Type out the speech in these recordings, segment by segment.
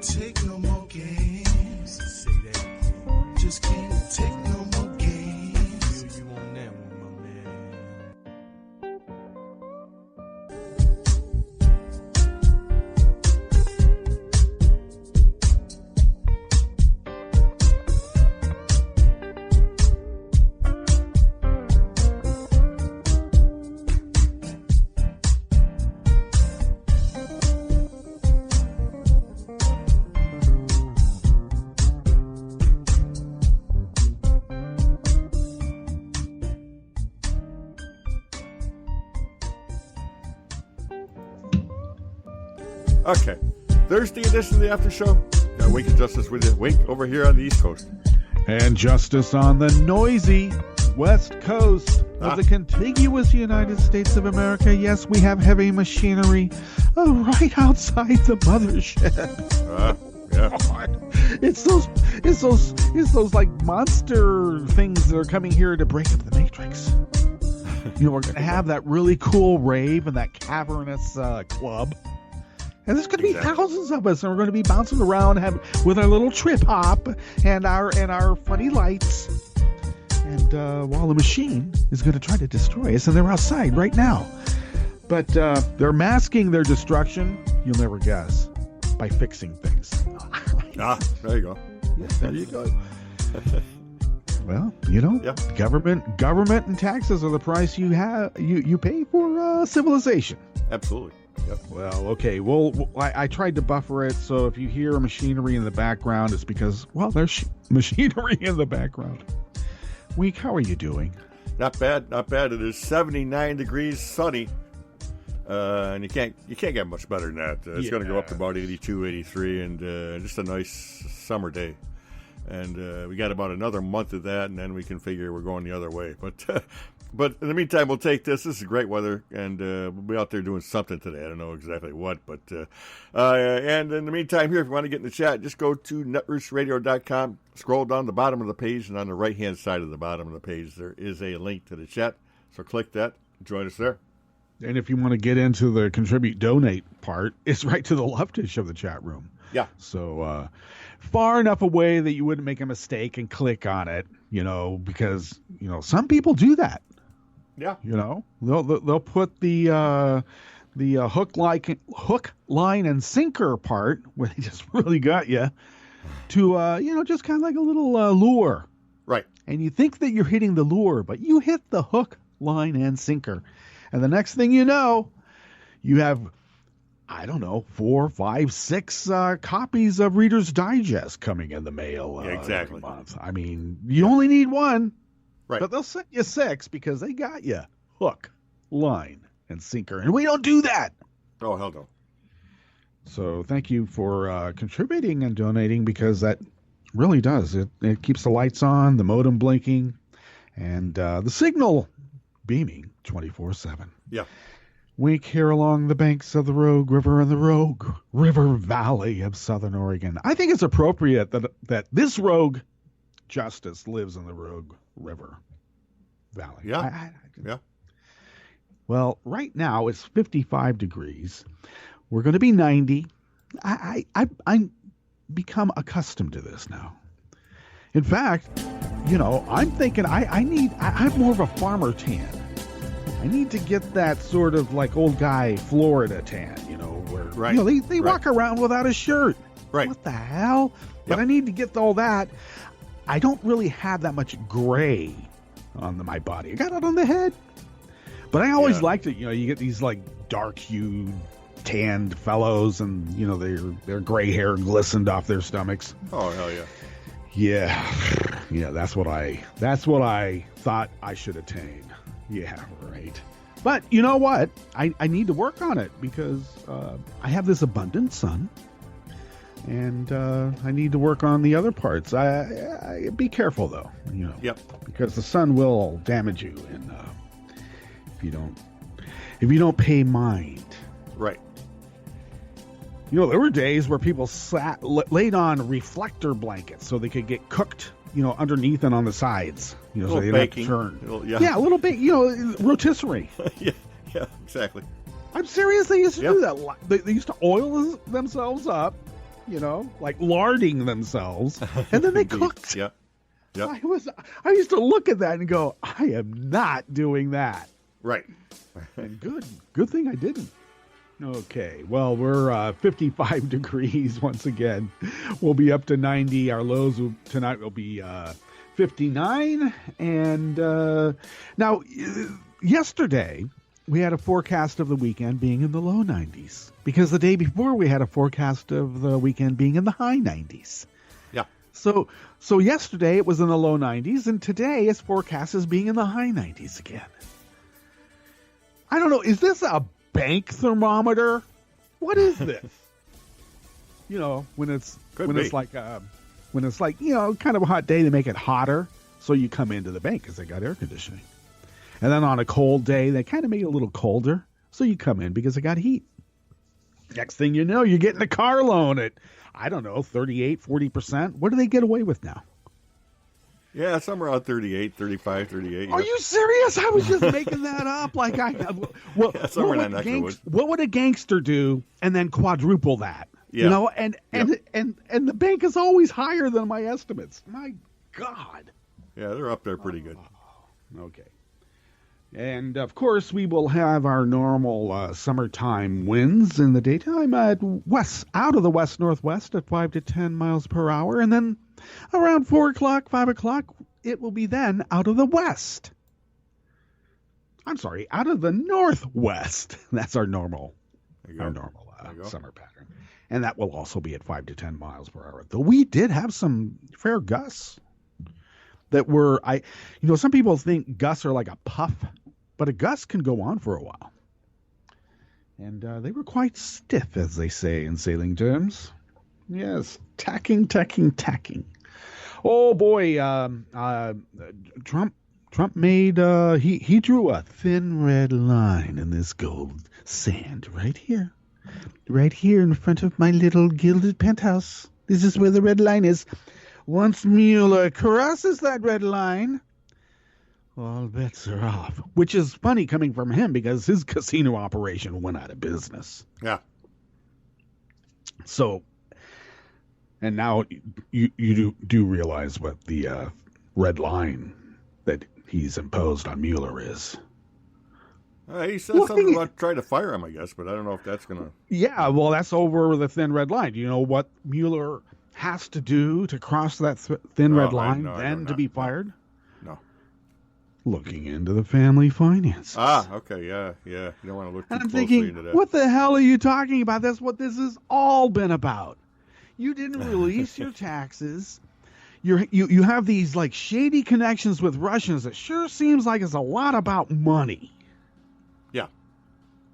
take no more games. Say that. Just can't take no more games. Feel you on that one, my man. Okay, Thursday edition of the After Show. Got Wink and Justice with you. Wink over here on the East Coast. And Justice on the noisy West Coast of the contiguous United States of America. Yes, we have heavy machinery right outside the mothership. Yeah. God. It's those like monster things that are coming here to break up the Matrix. You know, we're going to have that really cool rave in that cavernous club. And there's going to be thousands of us, and we're going to be bouncing around with our little trip hop and our funny lights. And while the machine is going to try to destroy us, and they're outside right now. But they're masking their destruction, you'll never guess, by fixing things. There you go. Yeah, there you go. Well, you know, government and taxes are the price you pay for civilization. Absolutely. Yep. Well, okay. Well, I tried to buffer it, so if you hear machinery in the background, it's because, well, there's machinery in the background. Week, how are you doing? Not bad. It is 79 degrees, sunny, and you can't get much better than that. It's going to go up to about 82, 83, and just a nice summer day. And we got about another month of that, and then we can figure we're going the other way. But in the meantime, we'll take this. This is great weather, and we'll be out there doing something today. I don't know exactly what, but and in the meantime, here, if you want to get in the chat, just go to netrootsradio.com, scroll down the bottom of the page, and on the right-hand side of the bottom of the page, there is a link to the chat. So click that. Join us there. And if you want to get into the contribute donate part, it's right to the leftish of the chat room. Yeah. So far enough away that you wouldn't make a mistake and click on it, you know, because, you know, some people do that. Yeah. You know, they'll put the hook, line, and sinker part where they just really got you to, you know, just kind of like a little lure. Right. And you think that you're hitting the lure, but you hit the hook, line, and sinker. And the next thing you know, you have, I don't know, 4, 5, 6 copies of Reader's Digest coming in the mail every month. I mean, you only need one. Right. But they'll send you 6 because they got you hook, line, and sinker. And we don't do that. Oh, hell no. So thank you for contributing and donating, because that really does. It keeps the lights on, the modem blinking, and the signal beaming 24/7. Yeah. Wink here along the banks of the Rogue River and the Rogue River Valley of Southern Oregon. I think it's appropriate that this Rogue Justice lives in the Rogue River Valley. Yeah. Yeah. Well, right now it's 55 degrees. We're going to be 90. I'm become accustomed to this now. In fact, you know, I'm thinking I'm more of a farmer tan. I need to get that sort of like old guy Florida tan, you know, where you know, they walk around without a shirt. Right. What the hell? Yep. But I need to get all that. I don't really have that much gray on my body. I got it on the head. But I always liked it. You know, you get these like dark-hued, tanned fellows, and, you know, their gray hair glistened off their stomachs. Oh, hell yeah. Yeah, that's what I thought I should attain. Yeah, right. But you know what? I need to work on it because I have this abundant sun, and I need to work on the other parts. I be careful though, you know. Yep. Because the sun will damage you, and if you don't pay mind. Right. You know, there were days where people laid on reflector blankets so they could get cooked, you know, underneath and on the sides. You know, so they didn't have to turn. Yeah, a little bit, you know, rotisserie. yeah, exactly. I'm serious. They used to do that. They used to oil themselves up, like larding themselves, and then they cooked. Yeah. Yep. I used to look at that and go, I am not doing that. Right. And good thing I didn't. Okay, well, we're 55 degrees once again. We'll be up to 90. Our lows tonight will be 59. And now, yesterday, we had a forecast of the weekend being in the low 90s. Because the day before, we had a forecast of the weekend being in the high 90s. Yeah. So yesterday, it was in the low 90s. And today, it's forecast as being in the high 90s again. I don't know. Is this a bank thermometer? What is this? When it's like kind of a hot day, they make it hotter, so you come into the bank because they got air conditioning. And then on a cold day, they kind of make it a little colder, so you come in because they got heat. Next thing you know, you're getting a car loan at 38, 40%. What do they get away with now? Yeah, somewhere around 38, 35, 38. Are you serious? I was just making that up. What would a gangster do and then quadruple that? Yeah. And the bank is always higher than my estimates. My God. Yeah, they're up there pretty good. Okay. And of course, we will have our normal summertime winds in the daytime out of the west northwest at 5 to 10 miles per hour, and then around 4 o'clock, 5 o'clock, it will be then out of the west. I'm sorry, out of the northwest. That's our normal summer pattern. And that will also be at 5 to 10 miles per hour. Though we did have some fair gusts that were, some people think gusts are like a puff, but a gust can go on for a while. And they were quite stiff, as they say in sailing terms. Yes, tacking. Oh boy, Trump made he drew a thin red line in this gold sand right here in front of my little gilded penthouse. This is where the red line is. Once Mueller crosses that red line, all bets are off. Which is funny coming from him because his casino operation went out of business. Yeah. So. And now you do realize what the red line that he's imposed on Mueller is. He said something about trying to fire him, I guess, but I don't know if that's going to... Yeah, well, that's over the thin red line. Do you know what Mueller has to do to cross that thin red line to be fired? No. Looking into the family finances. Ah, okay, yeah. You don't want to look too I'm closely thinking, into that. what the hell are you talking about? That's what this has all been about. You didn't release your taxes. You have these like shady connections with Russians. It sure seems like it's a lot about money. Yeah.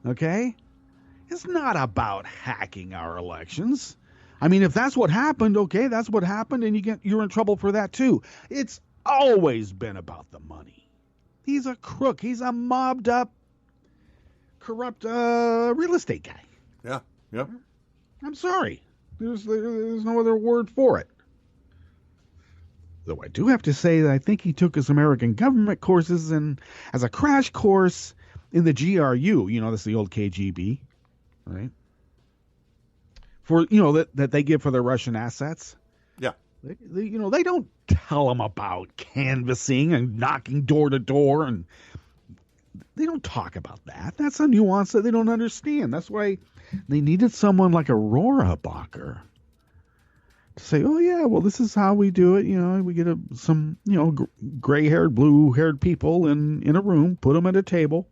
Okay? It's not about hacking our elections. I mean, if that's what happened, okay, that's what happened, and you're in trouble for that too. It's always been about the money. He's a crook. He's a mobbed up, corrupt real estate guy. Yeah. Yep. I'm sorry. There's no other word for it. Though I do have to say that I think he took his American government courses as a crash course in the GRU. That's the old KGB, right? For that they give for their Russian assets. Yeah. They don't tell them about canvassing and knocking door to door, and they don't talk about that. That's a nuance that they don't understand. That's why they needed someone like a Rohrabacher to say, oh, yeah, well, this is how we do it. We get some gray-haired, blue-haired people in a room, put them at a table.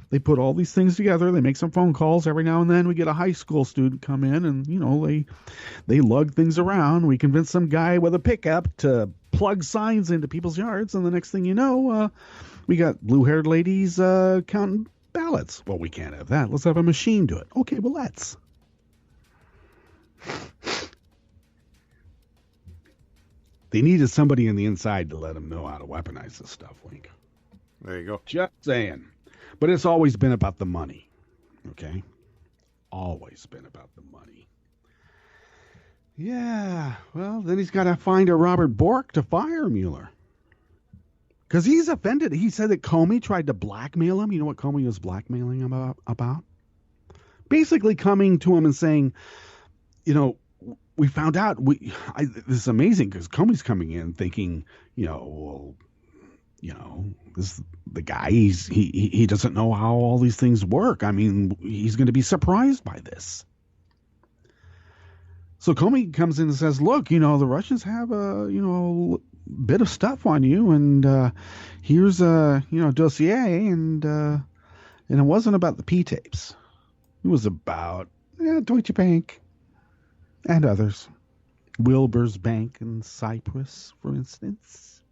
They put all these things together. They make some phone calls. Every now and then we get a high school student come in and, they lug things around. We convince some guy with a pickup to plug signs into people's yards. And the next thing you know, we got blue-haired ladies counting ballots. Well, we can't have that. Let's have a machine do it. Okay, well, let's. They needed somebody on the inside to let them know how to weaponize this stuff, Link. There you go. Just saying. But it's always been about the money. Okay? Always been about the money. Yeah. Well, then he's got to find a Robert Bork to fire Mueller. Because he's offended. He said that Comey tried to blackmail him. You know what Comey was blackmailing him about? Basically coming to him and saying, we found out this is amazing because Comey's coming in thinking, this the guy he doesn't know how all these things work. I mean, he's going to be surprised by this. So Comey comes in and says, "Look, the Russians have a bit of stuff on you, and here's a dossier, and it wasn't about the P tapes. It was about Deutsche Bank and others, Wilbur's Bank in Cyprus, for instance."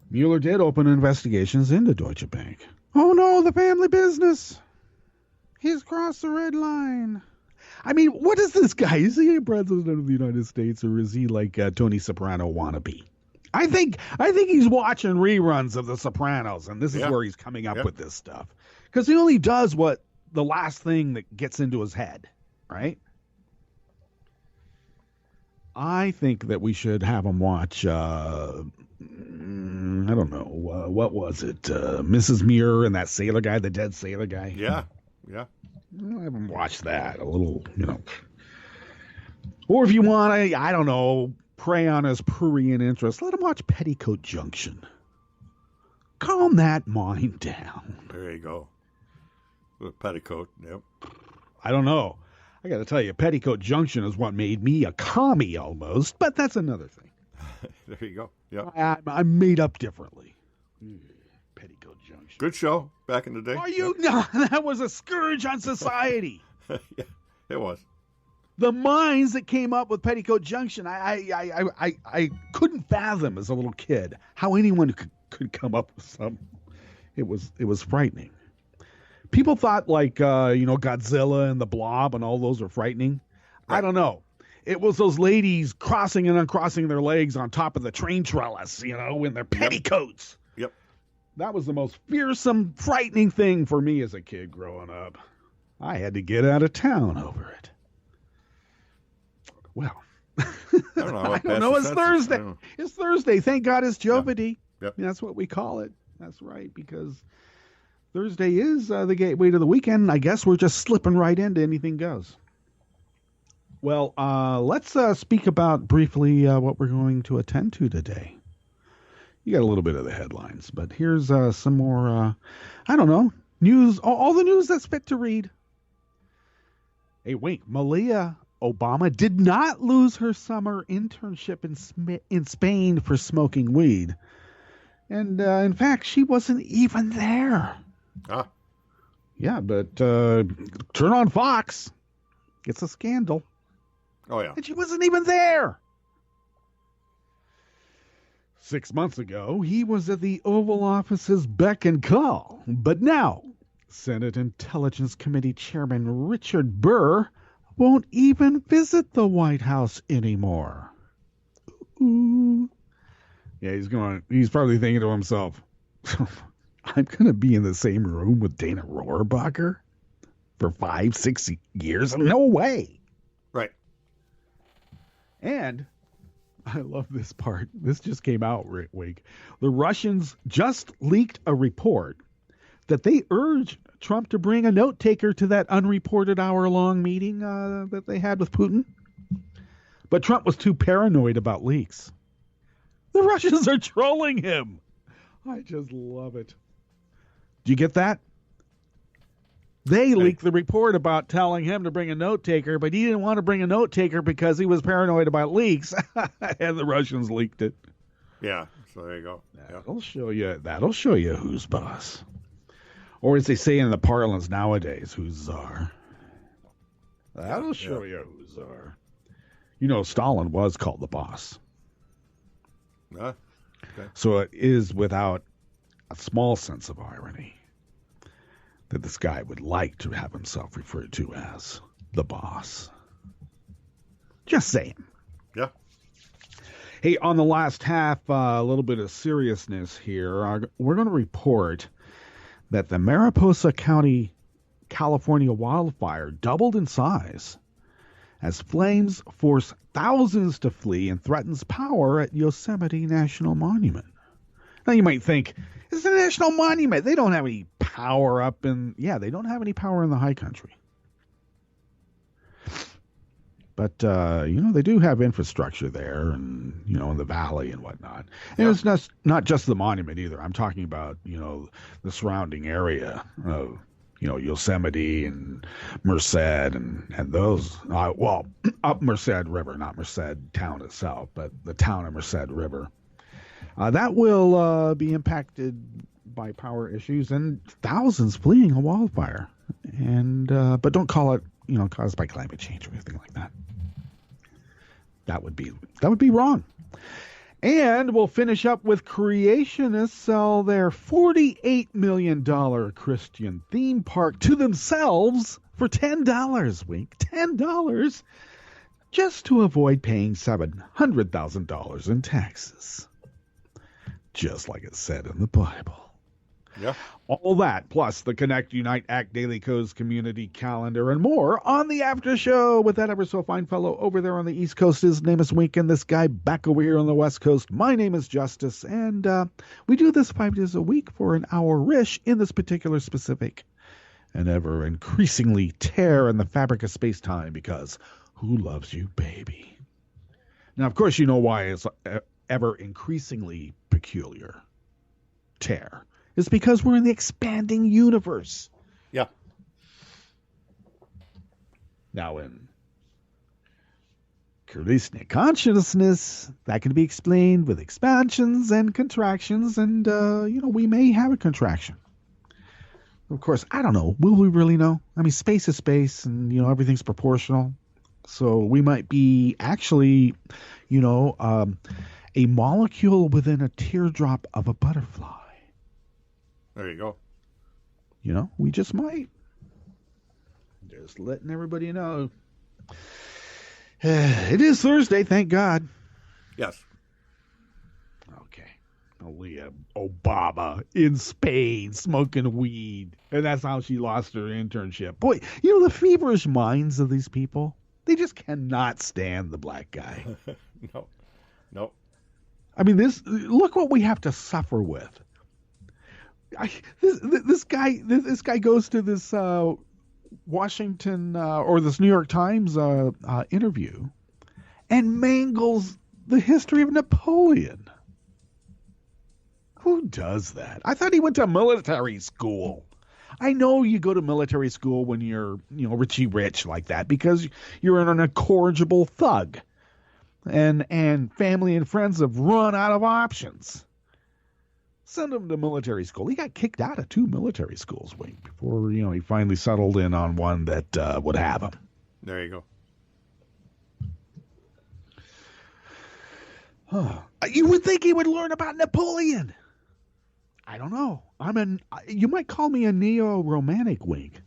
Mueller did open investigations into Deutsche Bank. Oh no, the family business. He's crossed the red line. I mean, what is this guy? Is he a president of the United States, or is he like a Tony Soprano wannabe? I think he's watching reruns of The Sopranos, and this is where he's coming up with this stuff. Because he only does what the last thing that gets into his head, right? I think that we should have him watch, I don't know, what was it? Mrs. Muir and that sailor guy, the dead sailor guy. Yeah. I haven't watched that. A little, Or if you want to, I don't know, prey on his prurient interest, let him watch Petticoat Junction. Calm that mind down. There you go. With Petticoat, yep. I don't know. I got to tell you, Petticoat Junction is what made me a commie almost, but that's another thing. There you go. Yeah. I'm made up differently. Petticoat Junction. Good show back in the day. Are you? No, that was a scourge on society. Yeah, it was. The minds that came up with Petticoat Junction, I couldn't fathom as a little kid how anyone could come up with some. It was frightening. People thought Godzilla and the Blob and all those were frightening. Right. I don't know. It was those ladies crossing and uncrossing their legs on top of the train trellis, in their petticoats. Yep. That was the most fearsome, frightening thing for me as a kid growing up. I had to get out of town over it. Well, I don't know. It's Thursday. It's Thursday. Thank God it's Giovedi. Yep. That's what we call it. That's right, because Thursday is the gateway to the weekend. I guess we're just slipping right into anything goes. Well, let's speak about briefly what we're going to attend to today. You got a little bit of the headlines, but here's some more, news, all the news that's fit to read. Hey, wink, Malia Obama did not lose her summer internship in Spain for smoking weed. And, in fact, she wasn't even there. Ah. Yeah, but turn on Fox. It's a scandal. Oh, yeah. And she wasn't even there. 6 months ago, he was at the Oval Office's beck and call. But now, Senate Intelligence Committee Chairman Richard Burr won't even visit the White House anymore. Ooh. Yeah, he's probably thinking to himself, I'm going to be in the same room with Dana Rohrabacher for 5-6 years? No way. Right. And I love this part. This just came out, Wake. The Russians just leaked a report that they urged Trump to bring a note taker to that unreported hour-long meeting that they had with Putin. But Trump was too paranoid about leaks. The Russians are trolling him. I just love it. Do you get that? They leaked the report about telling him to bring a note taker, but he didn't want to bring a note taker because he was paranoid about leaks, and the Russians leaked it. Yeah, so there you go. That'll show you who's boss. Or as they say in the parlance nowadays, who's czar. That'll show you who's czar. Stalin was called the boss. Okay. So it is without a small sense of irony that this guy would like to have himself referred to as the boss. Just saying. Yeah. Hey, on the last half, a little bit of seriousness here. We're going to report that the Mariposa County, California wildfire doubled in size as flames force thousands to flee and threatens power at Yosemite National Monument. Now you might think, it's a national monument. They don't have any power they don't have any power in the high country. But, they do have infrastructure there and, in the valley and whatnot. And Yeah. it's not just the monument either. I'm talking about, the surrounding area of, Yosemite and Merced and those. Up Merced River, not Merced town itself, but the town of Merced River. That will be impacted by power issues and thousands fleeing a wildfire. And but don't call it, caused by climate change or anything like that. That would be wrong. And we'll finish up with creationists sell their $48 million Christian theme park to themselves for $10 week. $10 just to avoid paying $700,000 in taxes. Just like it said in the Bible. Yeah. All that, plus the Connect, Unite, Act, Daily Codes community calendar, and more on the after show with that ever so fine fellow over there on the East Coast. His name is Wink, and this guy back over here on the West Coast. My name is Justice, and we do this 5 days a week for an hour-ish in this particular specific and ever increasingly tear in the fabric of space-time, because who loves you, baby? Now, of course, you know why it's ever increasingly peculiar tear. It's because we're in the expanding universe. Yeah. Now, in Kurlisnik consciousness, that can be explained with expansions and contractions, and, we may have a contraction. Of course, I don't know. Will we really know? I mean, space is space, and, everything's proportional. So we might be actually, a molecule within a teardrop of a butterfly. There you go. We just might. Just letting everybody know. It is Thursday, thank God. Yes. Okay. Malia Obama in Spain smoking weed. And that's how she lost her internship. Boy, the feverish minds of these people, they just cannot stand the black guy. No. I mean, look what we have to suffer with. This guy goes to this Washington or this New York Times interview and mangles the history of Napoleon. Who does that? I thought he went to military school. I know you go to military school when you're, Richie Rich like that because you're an incorrigible thug. And family and friends have run out of options. Send him to military school. He got kicked out of 2 military schools, Wink, before, he finally settled in on one that would have him. There you go. You would think he would learn about Napoleon. I don't know. You might call me a neo-romantic, Wink.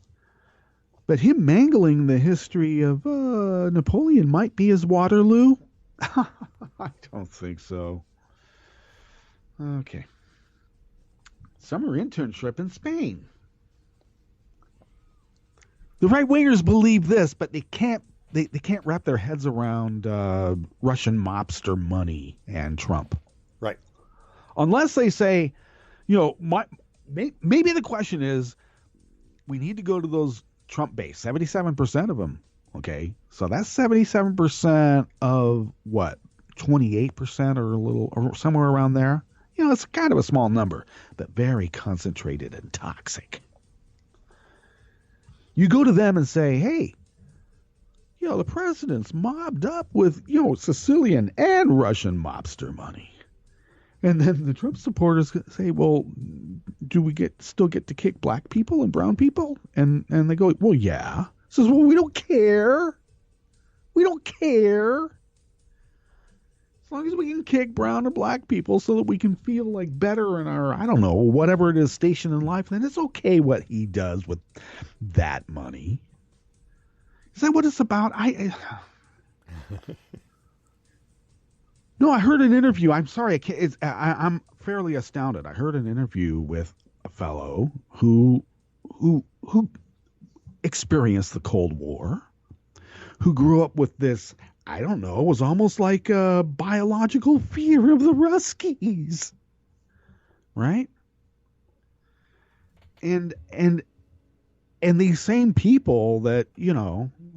But him mangling the history of Napoleon might be his Waterloo. I don't think so. Okay. Summer internship in Spain. The right-wingers believe this, but they can't wrap their heads around Russian mobster money and Trump. Right. Unless they say, maybe the question is, we need to go to those Trump base, 77% of them. Okay, so that's 77% of what, 28% or somewhere around there. It's kind of a small number, but very concentrated and toxic. You go to them and say, hey, the president's mobbed up with, Sicilian and Russian mobster money. And then the Trump supporters say, well, do we still get to kick black people and brown people? And they go, well, yeah. Says, well, we don't care. We don't care. As long as we can kick brown or black people so that we can feel like better in our, I don't know, whatever it is, station in life, then it's okay what he does with that money. Is that what it's about? No, I heard an interview. I'm sorry. I'm fairly astounded. I heard an interview with a fellow who experienced the Cold War, who grew up with this, I don't know, it was almost like a biological fear of the Ruskies. Right? And these same people that,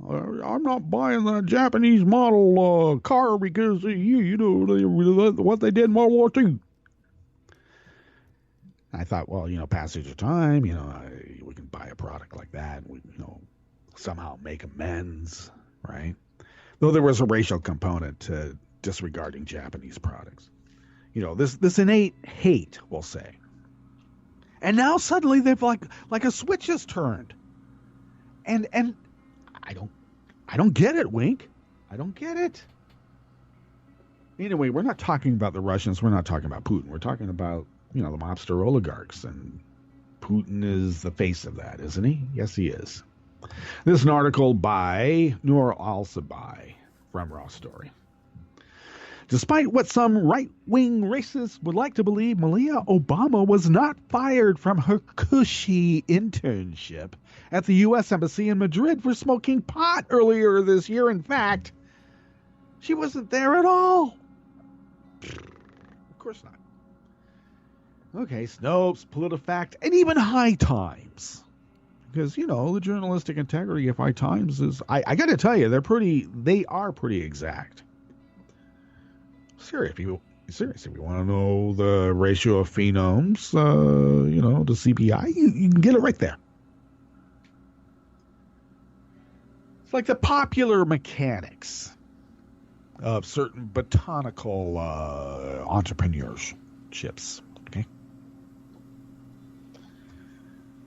I'm not buying the Japanese model car because you know what they did in World War II. I thought, well, passage of time, we can buy a product like that. We, somehow make amends, right? Though there was a racial component to disregarding Japanese products. This innate hate, we'll say. And now suddenly they've like a switch has turned. And I don't get it, Wink. I don't get it. Anyway, we're not talking about the Russians. We're not talking about Putin. We're talking about, the mobster oligarchs. And Putin is the face of that, isn't he? Yes, he is. This is an article by Noor Al-Sabai from Raw Story. Despite what some right-wing racists would like to believe, Malia Obama was not fired from her cushy internship at the U.S. Embassy in Madrid for smoking pot earlier this year. In fact, she wasn't there at all. Of course not. Okay, Snopes, PolitiFact, and even High Times. Because, the journalistic integrity of High Times is, I got to tell you, they are pretty exact. Seriously, if you want to know the ratio of phenomes, to CPI, you can get it right there. It's like the popular mechanics of certain botanical entrepreneurships. Okay.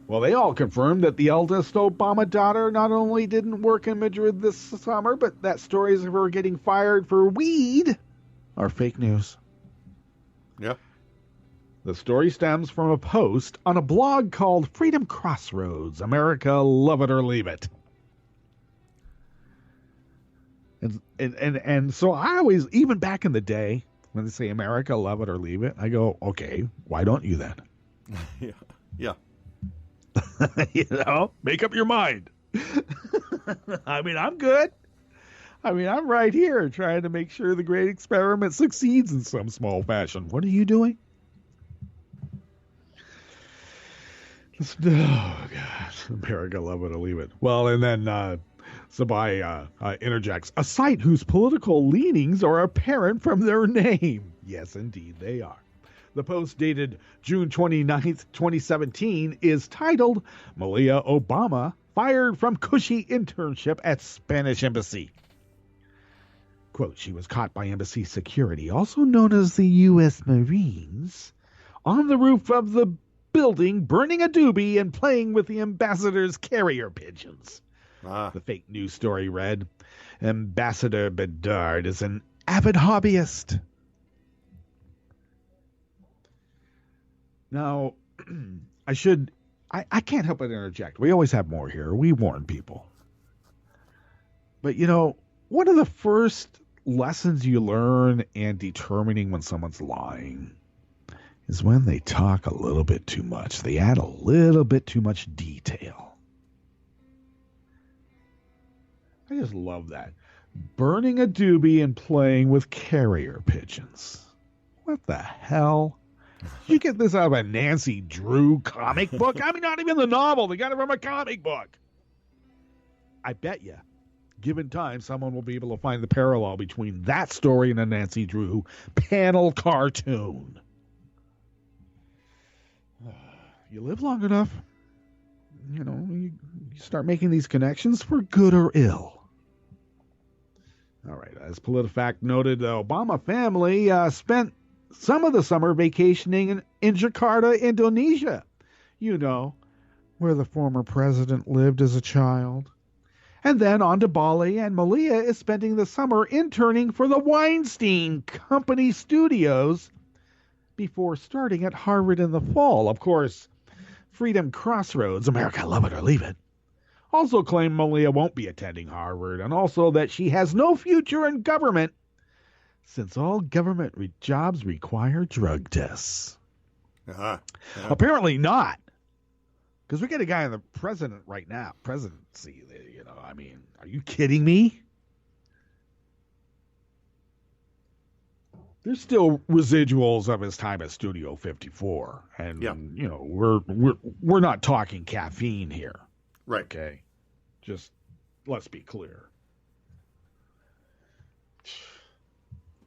Well, they all confirmed that the eldest Obama daughter not only didn't work in Madrid this summer, but that stories of her getting fired for weed are fake news. Yeah. The story stems from a post on a blog called Freedom Crossroads, America, Love It or Leave It. And so I always, even back in the day, when they say America, love it or leave it, I go, okay, why don't you then? Yeah. Make up your mind. I mean, I'm good. I'm right here trying to make sure the great experiment succeeds in some small fashion. What are you doing? Oh, God. America, love it or leave it. Well, and then Sabai interjects, a site whose political leanings are apparent from their name. Yes, indeed, they are. The post dated June 29th, 2017 is titled, Malia Obama fired from cushy internship at Spanish Embassy. Quote, she was caught by embassy security, also known as the U.S. Marines, on the roof of the building, burning a doobie and playing with the ambassador's carrier pigeons. The fake news story read, Ambassador Bedard is an avid hobbyist. Now, I can't help but interject. We always have more here. We warn people. But, one of the first lessons you learn in determining when someone's lying is when they talk a little bit too much. They add a little bit too much detail. I just love that. Burning a doobie and playing with carrier pigeons. What the hell? You get this out of a Nancy Drew comic book? Not even the novel. They got it from a comic book. I bet you, given time, someone will be able to find the parallel between that story and a Nancy Drew panel cartoon. You live long enough, you start making these connections for good or ill. All right, as PolitiFact noted, the Obama family spent some of the summer vacationing in Jakarta, Indonesia. Where the former president lived as a child. And then on to Bali, and Malia is spending the summer interning for the Weinstein Company Studios before starting at Harvard in the fall. Of course, Freedom Crossroads, America, love it or leave it, also claim Malia won't be attending Harvard, and also that she has no future in government since all government jobs require drug tests. Apparently not. Because we get a guy in the president right now, presidency, are you kidding me? There's still residuals of his time at Studio 54. And, we're not talking caffeine here. Right. Okay. Just Let's be clear.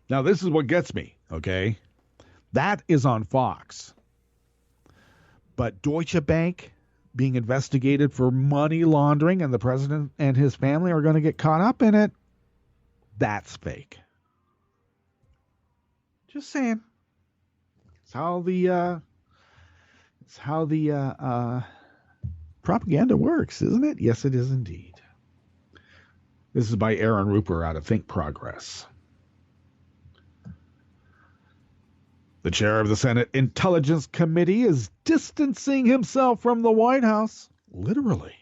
Now, this is what gets me, okay? That is on Fox. But Deutsche Bank being investigated for money laundering and the president and his family are going to get caught up in it. That's fake. Just saying. It's how the propaganda works, isn't it? Yes, it is indeed. This is by Aaron Rupert out of Think Progress. The chair of the Senate Intelligence Committee is distancing himself from the White House, literally.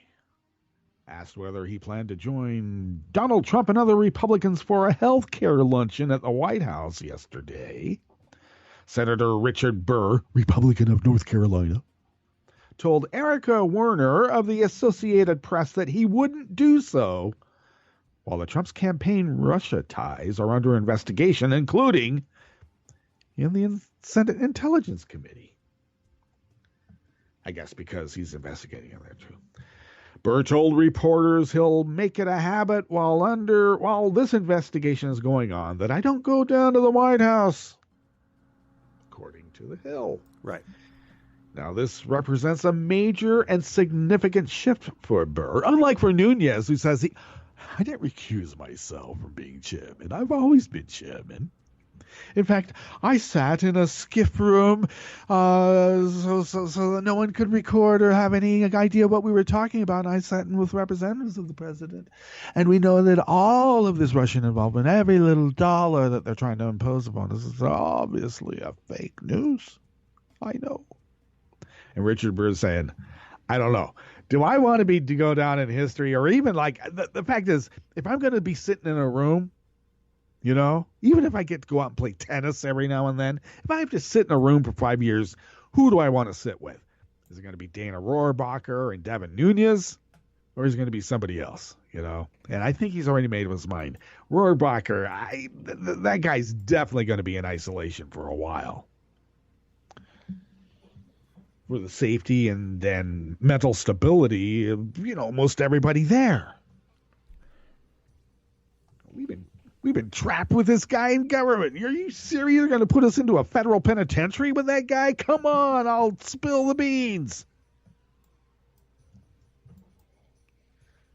Asked whether he planned to join Donald Trump and other Republicans for a health care luncheon at the White House yesterday, Senator Richard Burr, Republican of North Carolina, told Erica Werner of the Associated Press that he wouldn't do so while the Trump's campaign Russia ties are under investigation, including in the Senate Intelligence Committee. I guess because he's investigating in there too. Burr told reporters he'll make it a habit while this investigation is going on that I don't go down to the White House, according to The Hill. Right. Now, this represents a major and significant shift for Burr, unlike for Nunes, who says I didn't recuse myself from being chairman. I've always been chairman. In fact, I sat in a skiff room so that no one could record or have any idea what we were talking about. I sat in with representatives of the president. And we know that all of this Russian involvement, every little dollar that they're trying to impose upon us is obviously a fake news. I know. And Richard Burr is saying, I don't know. Do I want to go down in history? Or even like, the fact is, if I'm going to be sitting in a room, you know, even if I get to go out and play tennis every now and then, if I have to sit in a room for 5 years, who do I want to sit with? Is it going to be Dana Rohrabacher and Devin Nunes? Or is it going to be somebody else, you know? And I think he's already made up his mind. Rohrabacher, that guy's definitely going to be in isolation for a while. For the safety and then mental stability of, you know, most everybody there. We've been trapped with this guy in government. Are you serious? You're going to put us into a federal penitentiary with that guy? Come on, I'll spill the beans.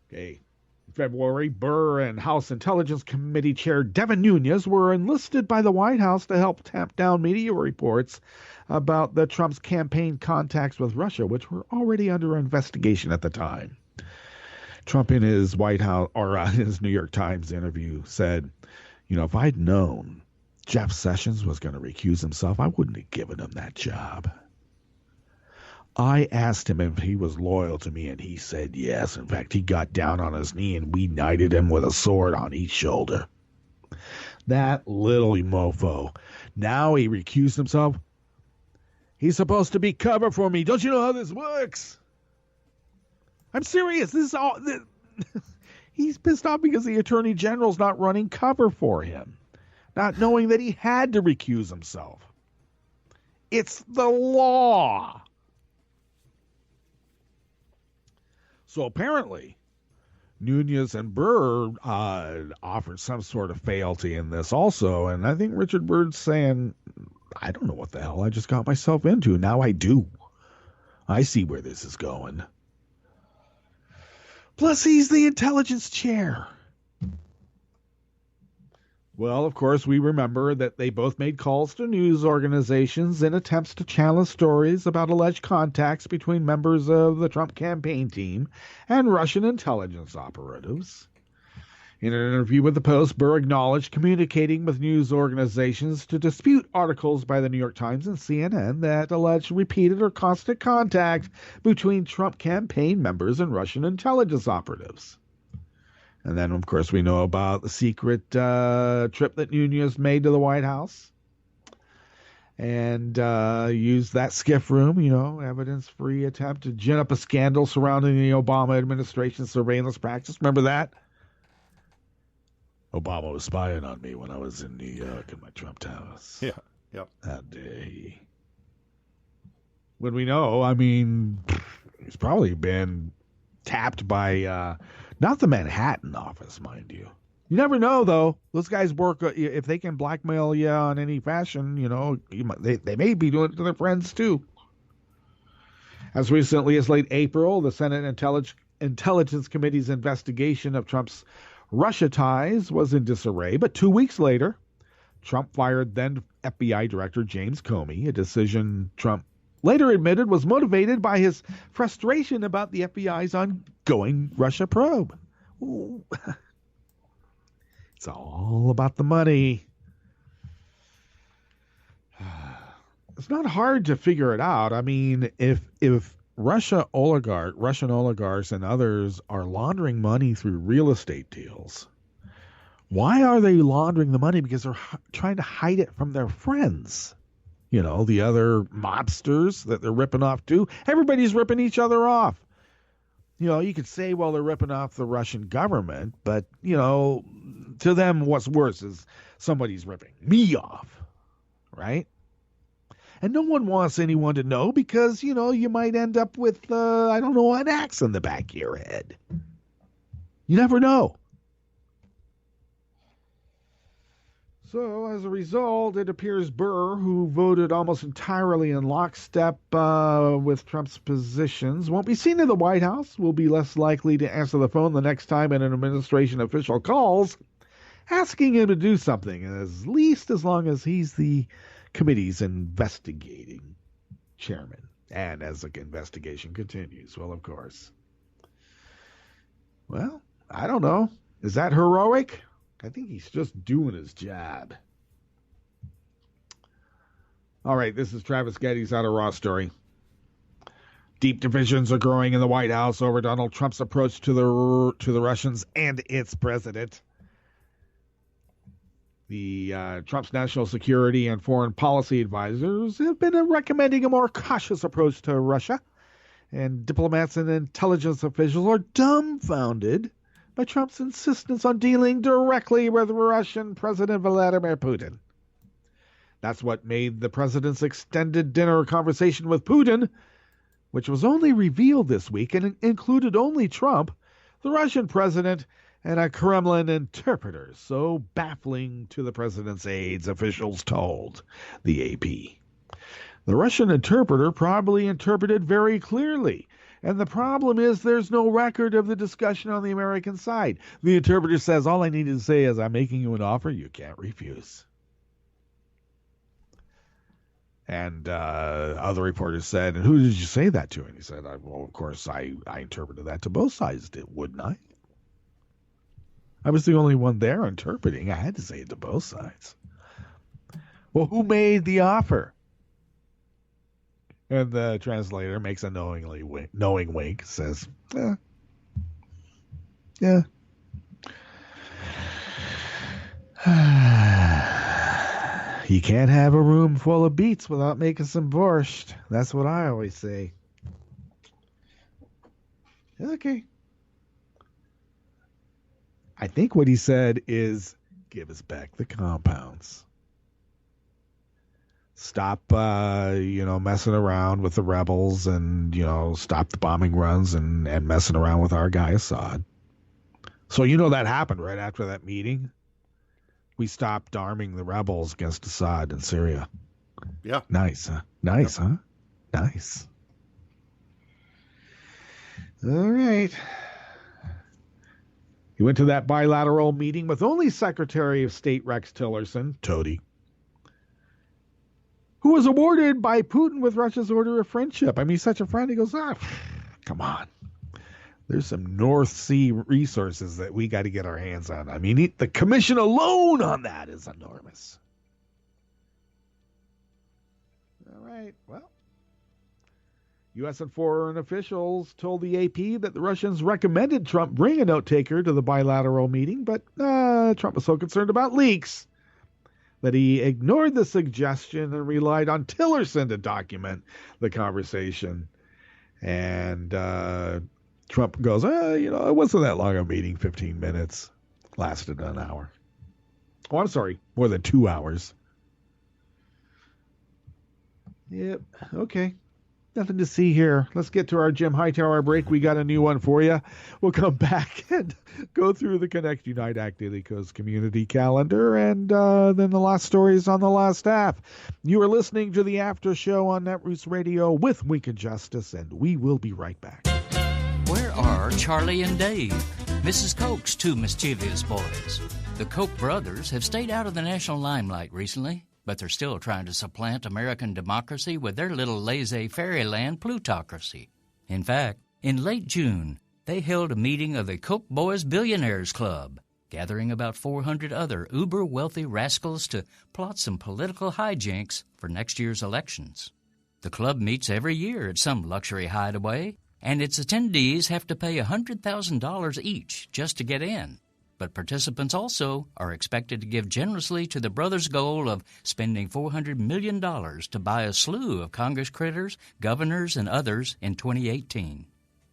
Okay. In February, Burr and House Intelligence Committee Chair Devin Nunes were enlisted by the White House to help tamp down media reports about the Trump's campaign contacts with Russia, which were already under investigation at the time. Trump in his White House or his New York Times interview said, you know, if I'd known Jeff Sessions was going to recuse himself, I wouldn't have given him that job. I asked him if he was loyal to me, and he said yes. In fact, he got down on his knee, and we knighted him with a sword on each shoulder. That little mofo. Now he recused himself. He's supposed to be cover for me. Don't you know how this works? I'm serious. This is all. He's pissed off because the Attorney General's not running cover for him, not knowing that he had to recuse himself. It's the law. So apparently, Nunes and Burr offered some sort of fealty in this also, and I think Richard Burr's saying, I don't know what the hell I just got myself into. Now I do. I see where this is going. Plus, he's the intelligence chair. Well, of course, we remember that they both made calls to news organizations in attempts to channel stories about alleged contacts between members of the Trump campaign team and Russian intelligence operatives. In an interview with the Post, Burr acknowledged communicating with news organizations to dispute articles by the New York Times and CNN that alleged repeated or constant contact between Trump campaign members and Russian intelligence operatives. And then, of course, we know about the secret trip that Nunes made to the White House and used that skiff room, you know, evidence-free attempt to gin up a scandal surrounding the Obama administration's surveillance practice. Remember that? Obama was spying on me when I was in New York in my Trump house. Yeah, yep. That day. When we know, I mean, he's probably been tapped by Not the Manhattan office, mind you. You never know, though. Those guys work, if they can blackmail you on any fashion, they may be doing it to their friends, too. As recently as late April, the Senate Intelligence Committee's investigation of Trump's Russia ties was in disarray. But 2 weeks later, Trump fired then FBI Director James Comey, a decision Trump later admitted was motivated by his frustration about the FBI's ongoing Russia probe. Ooh. It's all about the money. It's not hard to figure it out. I mean, if Russian oligarchs and others are laundering money through real estate deals, why are they laundering the money? Because they're trying to hide it from their friends. The other mobsters that they're ripping off too. Everybody's ripping each other off. You could say, well, they're ripping off the Russian government, but, to them, what's worse is somebody's ripping me off, right? And no one wants anyone to know because, you might end up with, an axe in the back of your head. You never know. So, as a result, it appears Burr, who voted almost entirely in lockstep with Trump's positions, won't be seen in the White House, will be less likely to answer the phone the next time an administration official calls, asking him to do something, at least as long as he's the committee's investigating chairman. And as the investigation continues, well, of course. Well, I don't know. Is that heroic? I think he's just doing his job. All right, this is Travis Getty's Out of Raw Story. Deep divisions are growing in the White House over Donald Trump's approach to the Russians and its president. The Trump's national security and foreign policy advisors have been recommending a more cautious approach to Russia, and diplomats and intelligence officials are dumbfounded by Trump's insistence on dealing directly with Russian President Vladimir Putin. That's what made the president's extended dinner conversation with Putin, which was only revealed this week and included only Trump, the Russian president, and a Kremlin interpreter, so baffling to the president's aides, officials told the AP. The Russian interpreter probably interpreted very clearly, and the problem is there's no record of the discussion on the American side. The interpreter says, all I need to say is I'm making you an offer you can't refuse. And other reporters said, and who did you say that to? And he said, well, of course, I interpreted that to both sides, wouldn't I? I was the only one there interpreting. I had to say it to both sides. Well, who made the offer? And the translator makes a knowing wink, says, yeah. You can't have a room full of beets without making some borscht. That's what I always say. Okay. I think what he said is, give us back the compounds. Stop, messing around with the rebels and, stop the bombing runs and messing around with our guy Assad. So, that happened right after that meeting. We stopped arming the rebels against Assad in Syria. Yeah. Nice, huh? Nice, yep. Huh? Nice. All right. He went to that bilateral meeting with only Secretary of State Rex Tillerson, Toady, who was awarded by Putin with Russia's Order of Friendship. I mean, he's such a friend. He goes, come on. There's some North Sea resources that we got to get our hands on. I mean, the commission alone on that is enormous. All right, well. U.S. and foreign officials told the AP that the Russians recommended Trump bring a note-taker to the bilateral meeting, but Trump was so concerned about leaks that he ignored the suggestion and relied on Tillerson to document the conversation. And Trump goes, it wasn't that long a meeting, 15 minutes. Lasted an hour. Oh, I'm sorry, more than 2 hours. Yep, okay. nothing to see here. Let's get to our Jim Hightower break. We got a new one for you. We'll come back and go through the Connect Unite Act Daily Coast community calendar, and then the last stories on the last half. You are listening to the After Show on Netroots Radio with Wink and Justice, and we will be right back. Where are Charlie and Dave, Mrs. Koch's two mischievous boys? The Koch brothers have stayed out of the national limelight recently, but they're still trying to supplant American democracy with their little laissez-faire land plutocracy. In fact, in late June, they held a meeting of the Koch Boys Billionaires Club, gathering about 400 other uber-wealthy rascals to plot some political hijinks for next year's elections. The club meets every year at some luxury hideaway, and its attendees have to pay $100,000 each just to get in. But participants also are expected to give generously to the brothers' goal of spending $400 million to buy a slew of Congress critters, governors, and others in 2018.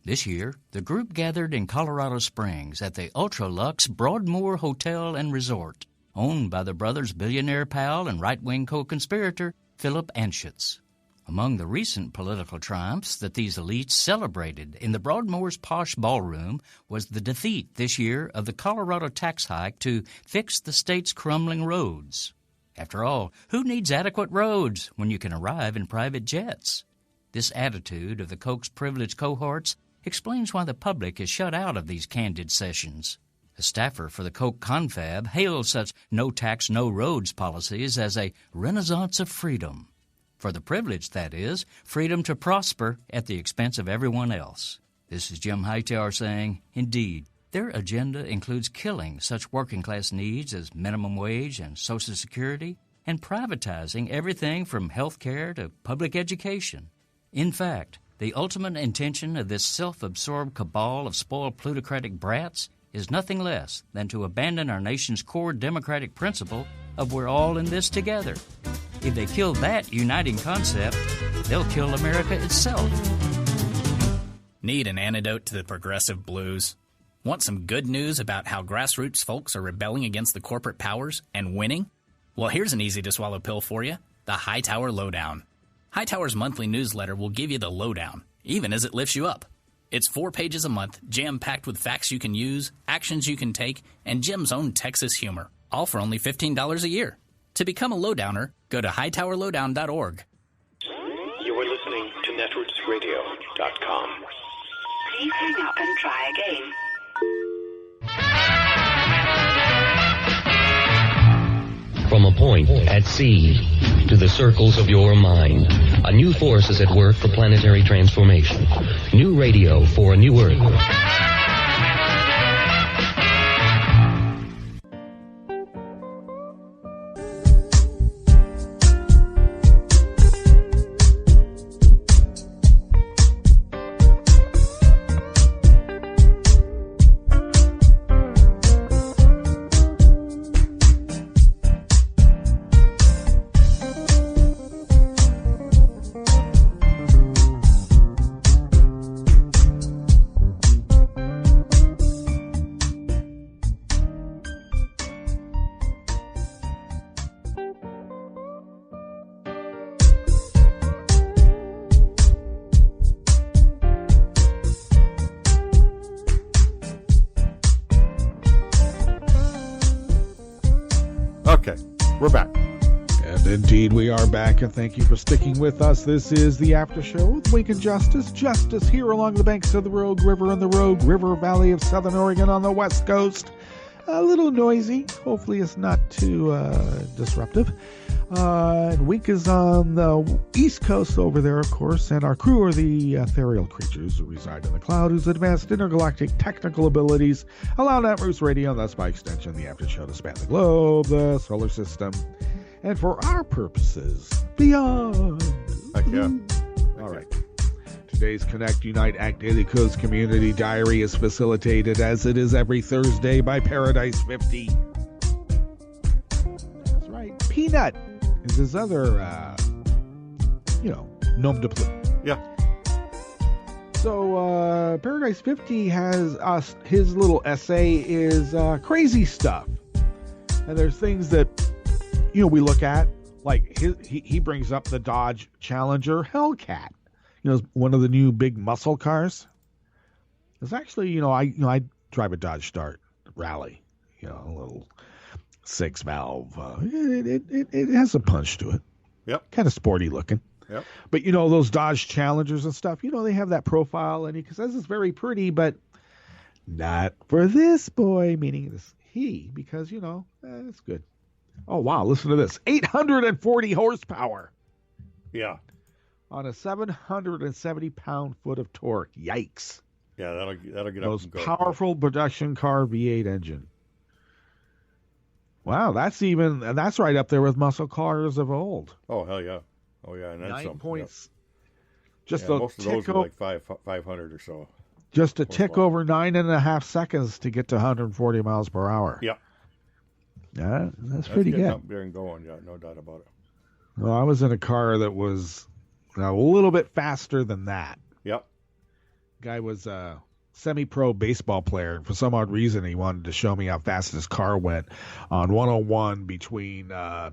This year, the group gathered in Colorado Springs at the ultra-luxe Broadmoor Hotel and Resort, owned by the brothers' billionaire pal and right-wing co-conspirator Philip Anschutz. Among the recent political triumphs that these elites celebrated in the Broadmoor's posh ballroom was the defeat this year of the Colorado tax hike to fix the state's crumbling roads. After all, who needs adequate roads when you can arrive in private jets? This attitude of the Koch's privileged cohorts explains why the public is shut out of these candid sessions. A staffer for the Koch confab hails such no-tax, no-roads policies as a renaissance of freedom. For the privileged, that is, freedom to prosper at the expense of everyone else. This is Jim Hightower saying, indeed, their agenda includes killing such working-class needs as minimum wage and Social Security, and privatizing everything from health care to public education. In fact, the ultimate intention of this self-absorbed cabal of spoiled plutocratic brats is nothing less than to abandon our nation's core democratic principle of we're all in this together. If they kill that uniting concept, they'll kill America itself. Need an antidote to the progressive blues? Want some good news about how grassroots folks are rebelling against the corporate powers and winning? Well, here's an easy-to-swallow pill for you, the Hightower Lowdown. Hightower's monthly newsletter will give you the lowdown, even as it lifts you up. It's 4 pages a month, jam-packed with facts you can use, actions you can take, and Jim's own Texas humor, all for only $15 a year. To become a lowdowner, go to hightowerlowdown.org. You are listening to netrootsradio.com. Please hang up and try again. From a point at sea to the circles of your mind, a new force is at work for planetary transformation. New radio for a new Earth. Okay, we're back. And indeed, we are back, and thank you for sticking with us. This is the After Show with Wink and Justice. Justice here along the banks of the Rogue River in the Rogue River Valley of Southern Oregon on the West Coast. A little noisy. Hopefully it's not too disruptive. And Wink is on the East Coast over there, of course, and our crew are the ethereal creatures who reside in the cloud, whose advanced intergalactic technical abilities allow Netroots Radio, and thus by extension the After Show, to span the globe, the solar system, and for our purposes, beyond. Heck yeah. All right. Today's Connect Unite Act Daily Coast Community Diary is facilitated, as it is every Thursday, by Paradise 50. That's right. Peanut is his other, nom de plume. Yeah. So, Paradise 50 has his little essay is crazy stuff. And there's things that, we look at, like he brings up the Dodge Challenger Hellcat. one of the new big muscle cars. It's actually, I drive a Dodge Start Rally, a little 6-valve. It has a punch to it. Yep. Kind of sporty looking. Yep. But those Dodge Challengers and stuff, they have that profile, and he says it's very pretty, but not for this boy, meaning this he, because it's good. Oh wow, listen to this: 840 horsepower. Yeah. On a 770 pound-foot of torque. Yikes! Yeah, that'll get those up and go. Powerful production car V8 engine. Wow, that's right up there with muscle cars of old. Oh hell yeah! Oh yeah, and that's 9 points. Yep. Just most of those are like 500 or so. Just a tick over 9.5 seconds to get to 140 miles per hour. Yeah. Yeah, that's pretty good. Up there and going, yeah, no doubt about it. Well, I was in a car that was a little bit faster than that. Yep. Guy was a semi-pro baseball player, and for some odd reason, he wanted to show me how fast his car went on 101 between, I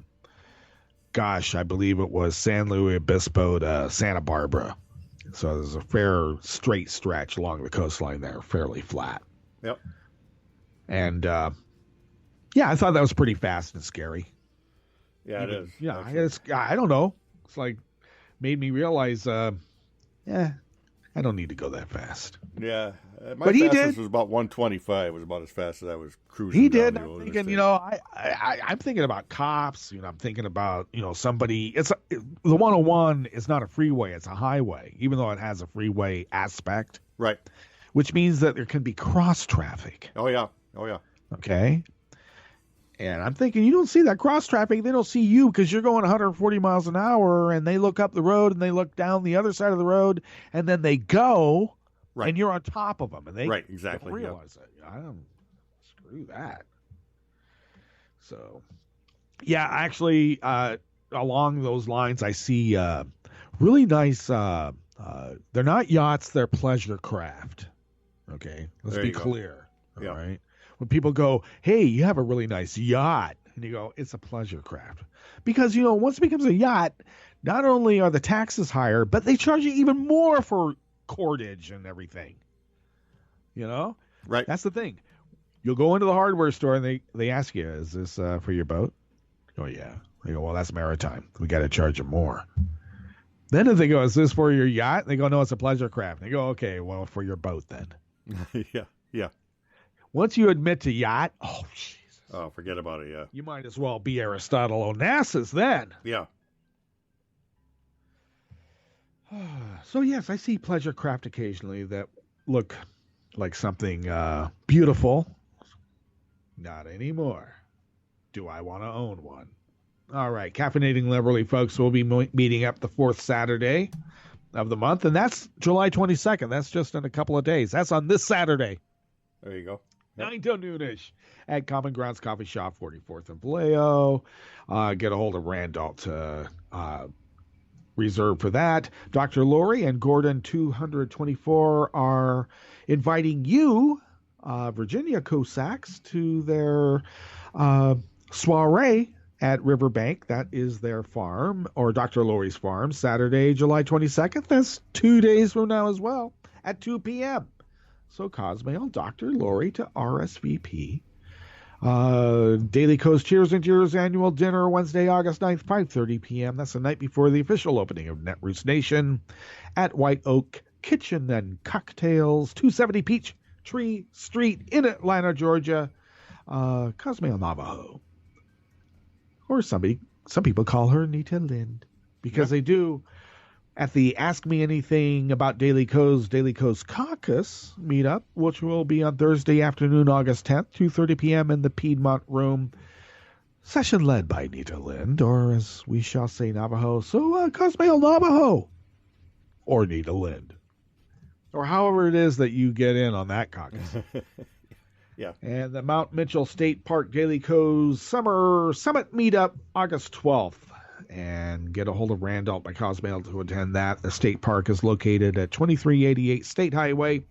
believe it was San Luis Obispo to Santa Barbara. So there's a fair straight stretch along the coastline there, fairly flat. Yep. And, I thought that was pretty fast and scary. Yeah, it is. Yeah, I don't know. It's like made me realize, I don't need to go that fast. Yeah, my but he fastest did. Was about 125. Was about as fast as I was cruising. He did. Down I'm thinking, I'm thinking about cops. I'm thinking about somebody. The 101 is not a freeway; it's a highway, even though it has a freeway aspect. Right. Which means that there can be cross traffic. Oh yeah. Okay. And I'm thinking, you don't see that cross traffic. They don't see you because you're going 140 miles an hour, and they look up the road and they look down the other side of the road, and then they go, right. And you're on top of them, and they exactly don't realize it. I don't screw that. So, yeah, actually, along those lines, I see really nice. They're not yachts; they're pleasure craft. Okay, let's be clear. Yeah. All right. When people go, hey, you have a really nice yacht. And you go, it's a pleasure craft. Because, once it becomes a yacht, not only are the taxes higher, but they charge you even more for cordage and everything. Right. That's the thing. You'll go into the hardware store and they ask you, is this for your boat? Oh, yeah. They go, well, that's maritime. We got to charge you more. Then if they go, is this for your yacht? They go, no, it's a pleasure craft. They go, okay, well, for your boat then. Yeah. Once you admit to yacht, oh, Jesus. Oh, forget about it, yeah. You might as well be Aristotle Onassis then. Yeah. So, yes, I see pleasure craft occasionally that look like something beautiful. Not anymore. Do I want to own one? All right, Caffeinating Liberally, folks, we'll be meeting up the fourth Saturday of the month, and that's July 22nd. That's just in a couple of days. That's on this Saturday. There you go. 9 till noonish at Common Grounds Coffee Shop, 44th and Vallejo. Get a hold of Randall to reserve for that. Dr. Lori and Gordon 224 are inviting you, Virginia Cossacks, to their soiree at Riverbank. That is their farm, or Dr. Lori's farm, Saturday, July 22nd. That's 2 days from now as well, at 2 p.m. So Cosmail, Dr. Lori to RSVP. Daily Coast Cheers and Cheers annual dinner, Wednesday, August 9th, 5:30 p.m. That's the night before the official opening of Netroots Nation at White Oak Kitchen and Cocktails, 270 Peachtree Street in Atlanta, Georgia. Cosmail Navajo. Or some people call her Nita Lind, because they do at the Ask Me Anything About Daily Coast Caucus meetup, which will be on Thursday afternoon, August 10th, 2:30 p.m. in the Piedmont Room. Session led by Nita Lind, or as we shall say, Navajo. So, Cosmail Navajo, or Nita Lind, or however it is that you get in on that caucus. Yeah. And the Mount Mitchell State Park Daily Co's Summer Summit Meetup, August 12th. And get a hold of Randolph by Cosmail to attend that. The state park is located at 2388 State Highway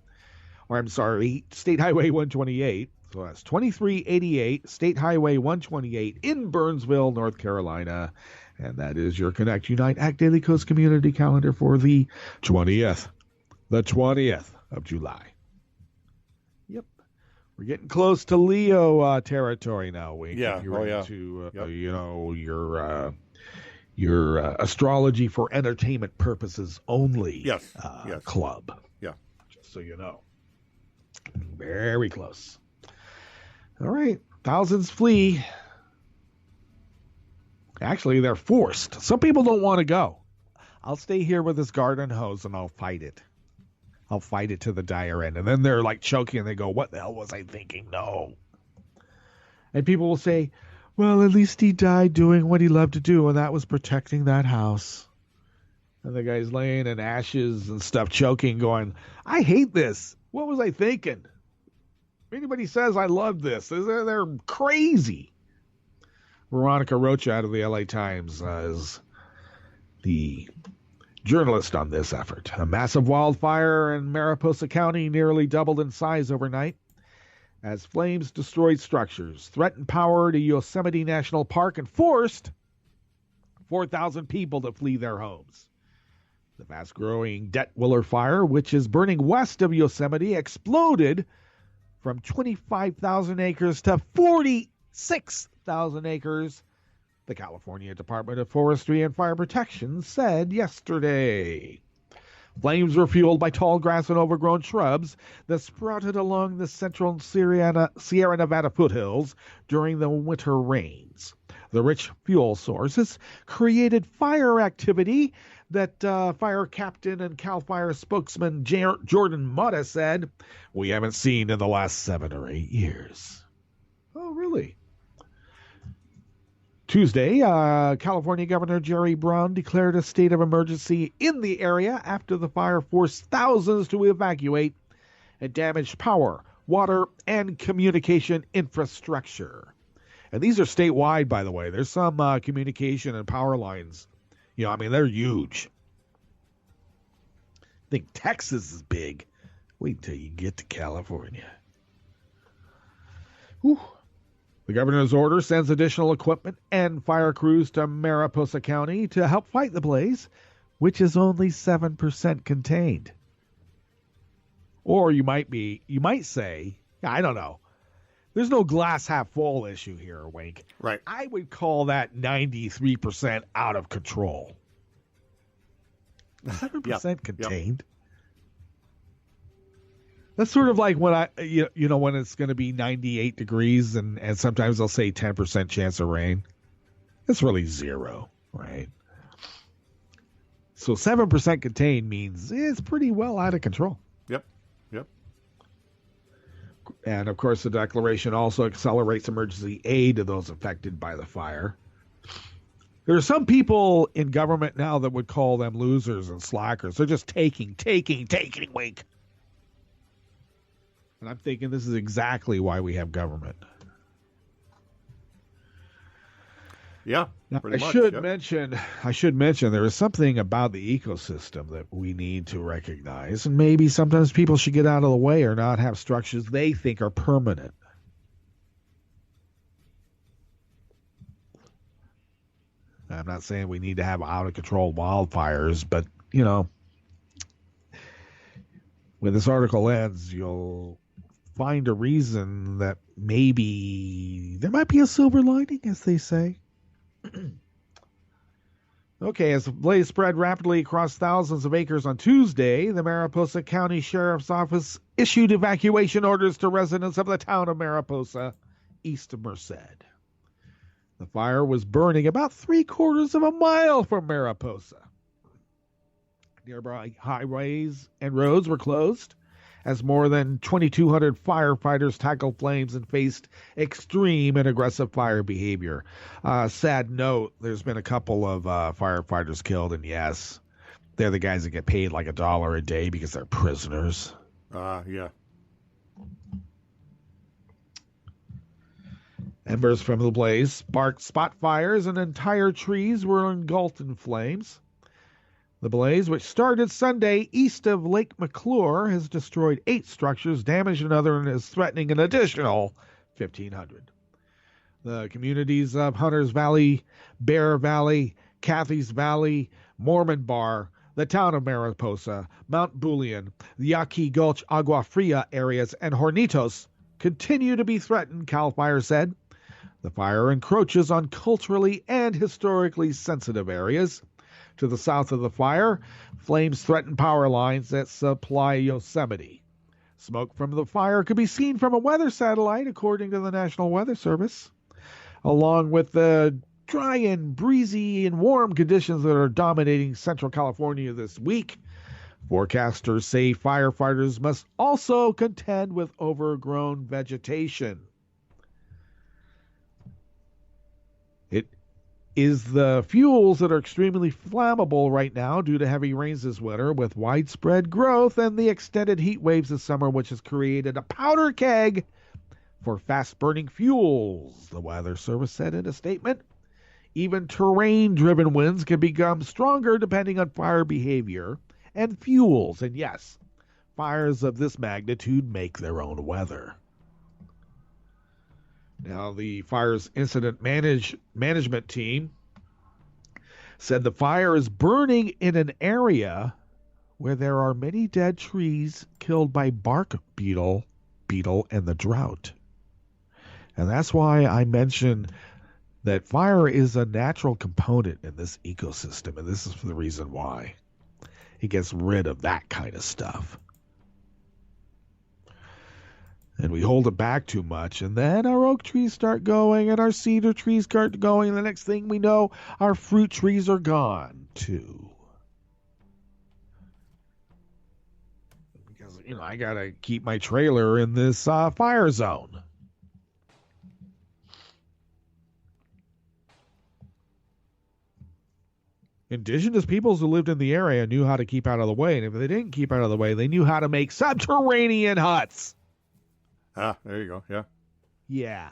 128. So that's 2388 State Highway 128 in Burnsville, North Carolina. And that is your Connect, Unite, Act Daily Coast Community Calendar for the 20th. The 20th of July. Yep. We're getting close to Leo territory now, Wink. Yeah. You're Yeah. into, Yep. your astrology for entertainment purposes only Yes. club. Yeah. Just so you know. Very close. All right. Thousands flee. Actually, they're forced. Some people don't want to go. I'll stay here with this garden hose and I'll fight it. I'll fight it to the dire end. And then they're like choking and they go, what the hell was I thinking? No. And people will say, well, at least he died doing what he loved to do, and that was protecting that house. And the guy's laying in ashes and stuff, choking, going, I hate this. What was I thinking? If anybody says I love this, they're crazy. Veronica Rocha out of the LA Times is the journalist on this effort. A massive wildfire in Mariposa County nearly doubled in size overnight as flames destroyed structures, threatened power to Yosemite National Park, and forced 4,000 people to flee their homes. The fast-growing Detwiller fire, which is burning west of Yosemite, exploded from 25,000 acres to 46,000 acres, the California Department of Forestry and Fire Protection said yesterday. Flames were fueled by tall grass and overgrown shrubs that sprouted along the central Sierra Nevada foothills during the winter rains. The rich fuel sources created fire activity that fire captain and CAL FIRE spokesman Jordan Mota said, we haven't seen in the last 7 or 8 years. Oh, really? Tuesday, California Governor Jerry Brown declared a state of emergency in the area after the fire forced thousands to evacuate and damaged power, water, and communication infrastructure. And these are statewide, by the way. There's some communication and power lines. They're huge. I think Texas is big. Wait until you get to California. Whew. The governor's order sends additional equipment and fire crews to Mariposa County to help fight the blaze, which is only 7% contained. Or you might say, I don't know. There's no glass half full issue here, Wink. Right. I would call that 93% out of control. 7% contained. Yep. That's sort of like when when it's going to be 98 degrees and sometimes they'll say 10% chance of rain. It's really 0, right? So 7% contained means it's pretty well out of control. Yep. And, of course, the declaration also accelerates emergency aid to those affected by the fire. There are some people in government now that would call them losers and slackers. They're just taking, Wink. And I'm thinking this is exactly why we have government. Yeah, now, pretty much. I should mention there is something about the ecosystem that we need to recognize, and maybe sometimes people should get out of the way or not have structures they think are permanent. I'm not saying we need to have out-of-control wildfires, but, when this article ends, you'll find a reason that maybe there might be a silver lining, as they say. Okay, as the blaze spread rapidly across thousands of acres on Tuesday, the Mariposa County Sheriff's Office issued evacuation orders to residents of the town of Mariposa, east of Merced. The fire was burning about 3/4 of a mile from Mariposa. Nearby highways and roads were closed as more than 2,200 firefighters tackled flames and faced extreme and aggressive fire behavior. Sad note, there's been a couple of firefighters killed, and yes, they're the guys that get paid like $1 a day because they're prisoners. Yeah. Embers from the blaze sparked spot fires, and entire trees were engulfed in flames. The blaze, which started Sunday east of Lake McClure, has destroyed 8 structures, damaged another, and is threatening an additional 1,500. The communities of Hunters Valley, Bear Valley, Cathy's Valley, Mormon Bar, the town of Mariposa, Mount Bullion, the Yaqui Gulch Agua Fria areas, and Hornitos continue to be threatened, CAL FIRE said. The fire encroaches on culturally and historically sensitive areas. To the south of the fire, flames threaten power lines that supply Yosemite. Smoke from the fire could be seen from a weather satellite, according to the National Weather Service. Along with the dry and breezy and warm conditions that are dominating Central California this week, forecasters say firefighters must also contend with overgrown vegetation. It is the fuels that are extremely flammable right now due to heavy rains this winter, with widespread growth and the extended heat waves this summer, which has created a powder keg for fast-burning fuels, the Weather Service said in a statement. Even terrain-driven winds can become stronger depending on fire behavior and fuels. And yes, fires of this magnitude make their own weather. Now, the fire's incident management team said the fire is burning in an area where there are many dead trees killed by bark beetle and the drought. And that's why I mentioned that fire is a natural component in this ecosystem, and this is the reason why. It gets rid of that kind of stuff. And we hold it back too much, and then our oak trees start going, and our cedar trees start going, and the next thing we know, our fruit trees are gone, too. Because, I gotta keep my trailer in this fire zone. Indigenous peoples who lived in the area knew how to keep out of the way, and if they didn't keep out of the way, they knew how to make subterranean huts. Ah, there you go. Yeah. Yeah.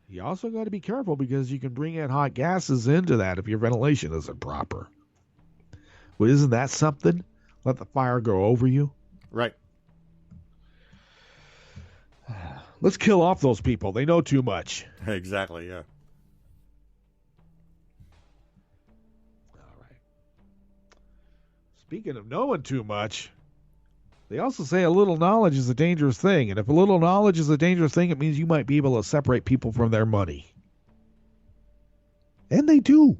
You also got to be careful because you can bring in hot gases into that if your ventilation isn't proper. Well, isn't that something? Let the fire go over you. Right. Let's kill off those people. They know too much. Exactly, yeah. All right. Speaking of knowing too much, they also say a little knowledge is a dangerous thing. And if a little knowledge is a dangerous thing, it means you might be able to separate people from their money. And they do.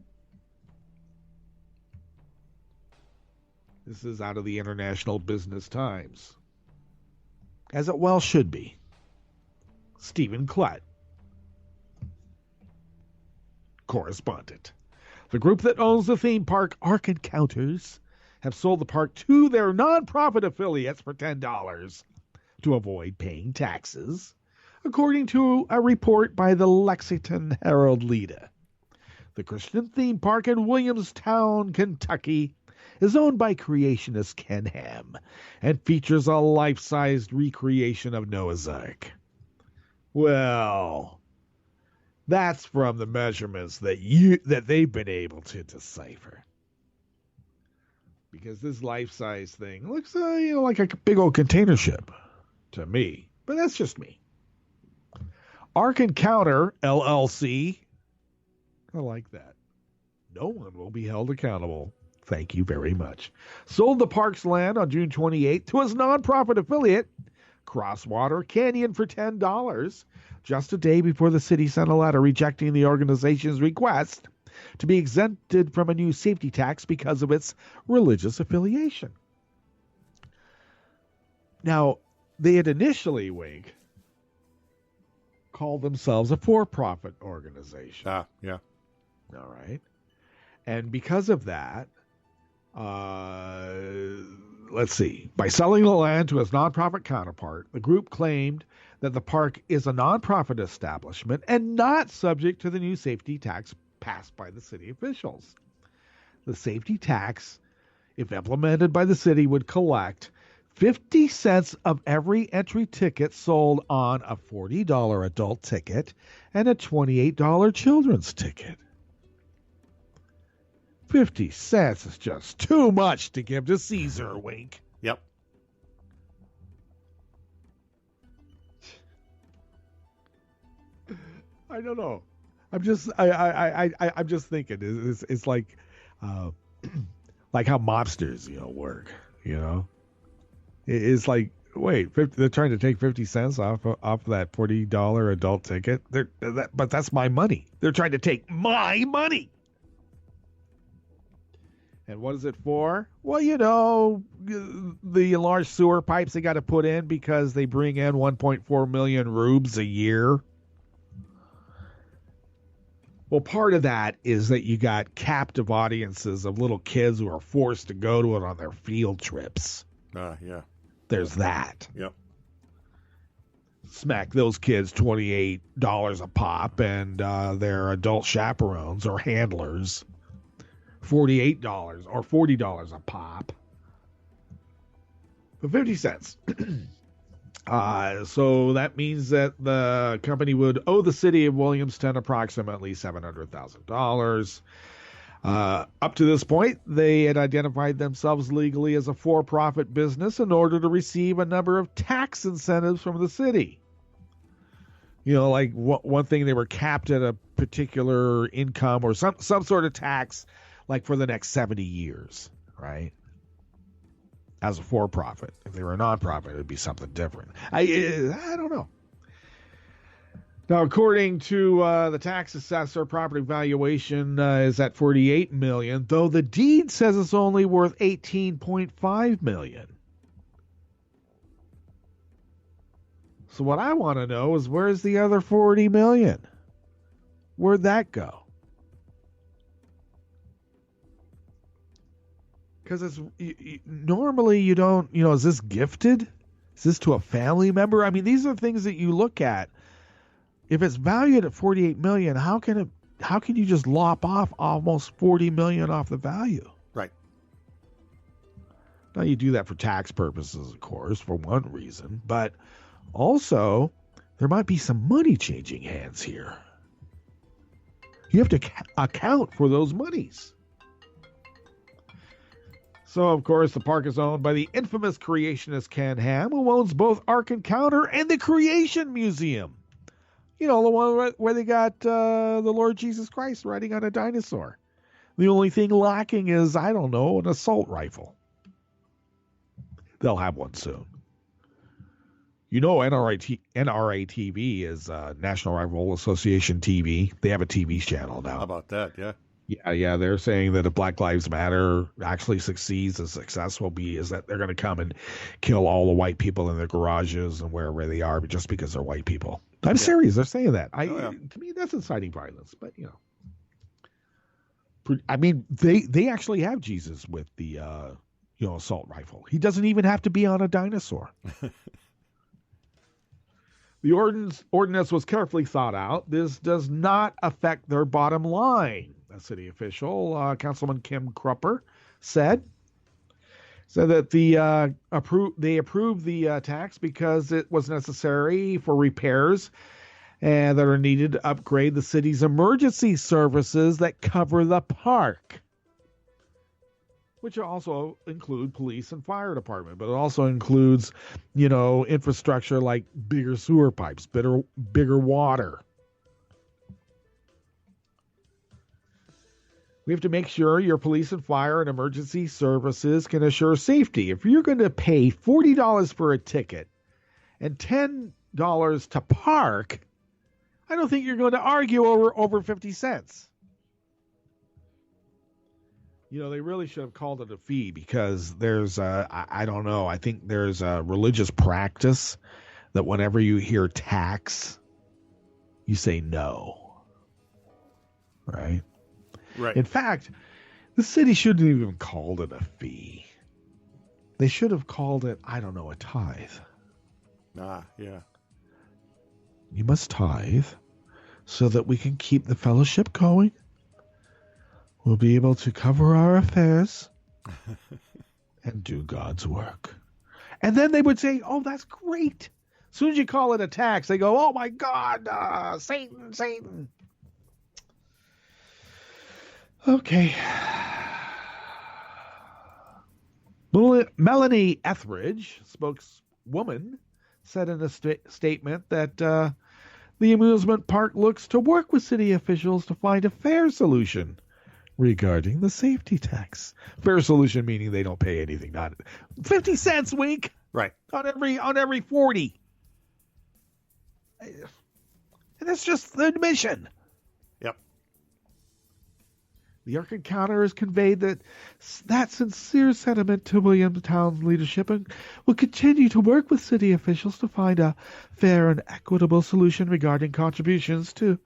This is out of the International Business Times. As it well should be. Stephen Klett, correspondent. The group that owns the theme park Ark Encounters have sold the park to their nonprofit affiliates for $10 to avoid paying taxes, according to a report by the Lexington Herald-Leader. The Christian theme park in Williamstown, Kentucky, is owned by creationist Ken Ham and features a life-sized recreation of Noah's Ark. Well, that's from the measurements that they've been able to decipher. Because this life-size thing looks, like a big old container ship to me. But that's just me. Ark Encounter, LLC. I like that. No one will be held accountable. Thank you very much. Sold the park's land on June 28th to its nonprofit affiliate, Crosswater Canyon, for $10, just a day before the city sent a letter rejecting the organization's request to be exempted from a new safety tax because of its religious affiliation. Now, they had initially, Wink, called themselves a for-profit organization. Ah, yeah. All right. And because of that, let's see. By selling the land to its nonprofit counterpart, the group claimed that the park is a nonprofit establishment and not subject to the new safety tax passed by the city officials. The safety tax, if implemented by the city, would collect 50 cents of every entry ticket sold on a $40 adult ticket and a $28 children's ticket. 50 cents is just too much to give to Caesar, Wink. Yep. I don't know. I'm just I'm just thinking it's like like how mobsters work. It's like, wait, they're trying to take 50 cents off that $40 adult ticket. But that's my money. They're trying to take my money. And what is it for? Well, the large sewer pipes they got to put in because they bring in 1.4 million rubes a year. Well, part of that is that you got captive audiences of little kids who are forced to go to it on their field trips. Yeah. There's that. Yep. Smack those kids $28 a pop, and their adult chaperones or handlers $48 or $40 a pop. For 50 cents. So that means that the company would owe the city of Williamston approximately $700,000. Up to this point, they had identified themselves legally as a for-profit business in order to receive a number of tax incentives from the city. Like one thing, they were capped at a particular income or some sort of tax, like for the next 70 years, right? As a for-profit. If they were a non-profit, it would be something different. I don't know. Now, according to the tax assessor, property valuation is at $48 million, though the deed says it's only worth $18.5 million. So what I want to know is, where's the other $40 million? Where'd that go? Because normally you don't, is this gifted? Is this to a family member? I mean, these are things that you look at. If it's valued at $48 million, how can you just lop off almost $40 million off the value? Right. Now, you do that for tax purposes, of course, for one reason, but also there might be some money changing hands here. You have to account for those monies. So, of course, the park is owned by the infamous creationist Ken Ham, who owns both Ark Encounter and the Creation Museum. The one where they got the Lord Jesus Christ riding on a dinosaur. The only thing lacking is, I don't know, an assault rifle. They'll have one soon. NRA-TV is National Rifle Association TV. They have a TV channel now. How about that, yeah? Yeah, they're saying that if Black Lives Matter actually succeeds, the success will be is that they're going to come and kill all the white people in their garages and wherever they are just because they're white people. I'm serious. They're saying that. To me, that's inciting violence. But, I mean, they actually have Jesus with the, assault rifle. He doesn't even have to be on a dinosaur. The ordinance was carefully thought out. This does not affect their bottom line, a city official, Councilman Kim Krupper, said that they approved the tax because it was necessary for repairs and that are needed to upgrade the city's emergency services that cover the park, which also include police and fire department, but it also includes, infrastructure like bigger sewer pipes, bigger water. We have to make sure your police and fire and emergency services can assure safety. If you're going to pay $40 for a ticket and $10 to park, I don't think you're going to argue over 50 cents. They really should have called it a fee because there's I don't know. I think there's a religious practice that whenever you hear tax, you say no. Right? Right. In fact, the city shouldn't have even called it a fee. They should have called it, I don't know, a tithe. Yeah. You must tithe so that we can keep the fellowship going. We'll be able to cover our affairs and do God's work. And then they would say, oh, that's great. As soon as you call it a tax, they go, oh, my God, Satan. Okay. Melanie Etheridge, spokeswoman, said in a statement that The amusement park looks to work with city officials to find a fair solution regarding the safety tax. Fair solution meaning they don't pay anything, not 50 cents, Wink. Right. On every 40. And that's just the admission. Yep. The Ark Encounter has conveyed that sincere sentiment to Williamstown's leadership and will continue to work with city officials to find a fair and equitable solution regarding contributions to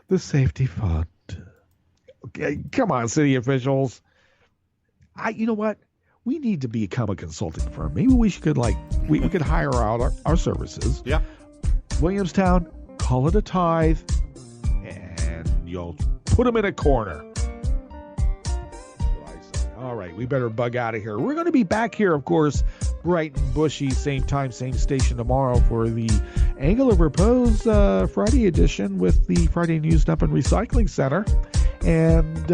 the safety fund. Okay, come on, city officials. You know what? We need to become a consulting firm. Maybe we should we could hire out our services. Yeah. Williamstown, call it a tithe, and you'll put them in a corner. All right, we better bug out of here. We're going to be back here, of course, bright and bushy, same time, same station tomorrow for the Angle of Repose Friday edition with the Friday News Dump and Recycling Center. And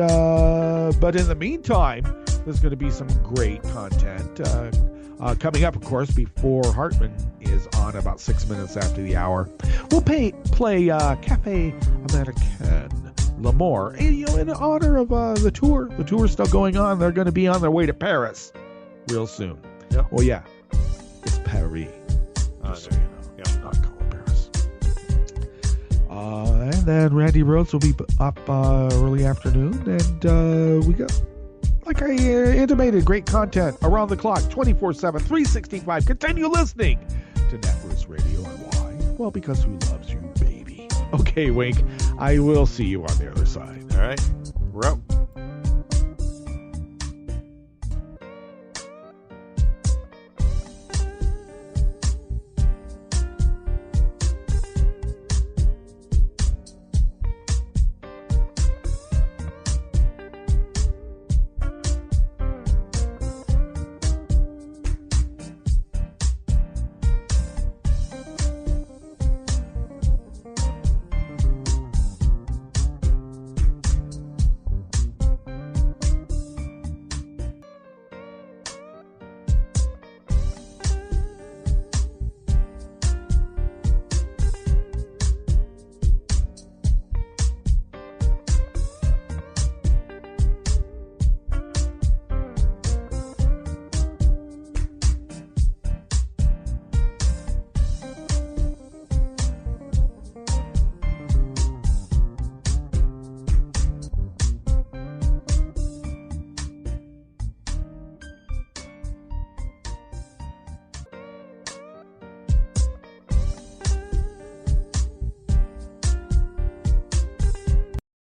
but in the meantime, there's going to be some great content coming up, of course, before Hartman is on about 6 minutes after the hour. We'll play Cafe Americain L'Amour, in honor of the tour. The tour's still going on. They're going to be on their way to Paris real soon. Yep. Well, yeah, it's Paris. Just so you know. Yep. Not call it Paris. And then Randy Rhodes will be up early afternoon, and we got, like I intimated, great content around the clock, 24/7, 365. Continue listening to Netroots Radio. And why? Well, because who loves you, baby? Okay, Wink. I will see you on the other side. All right. We're out.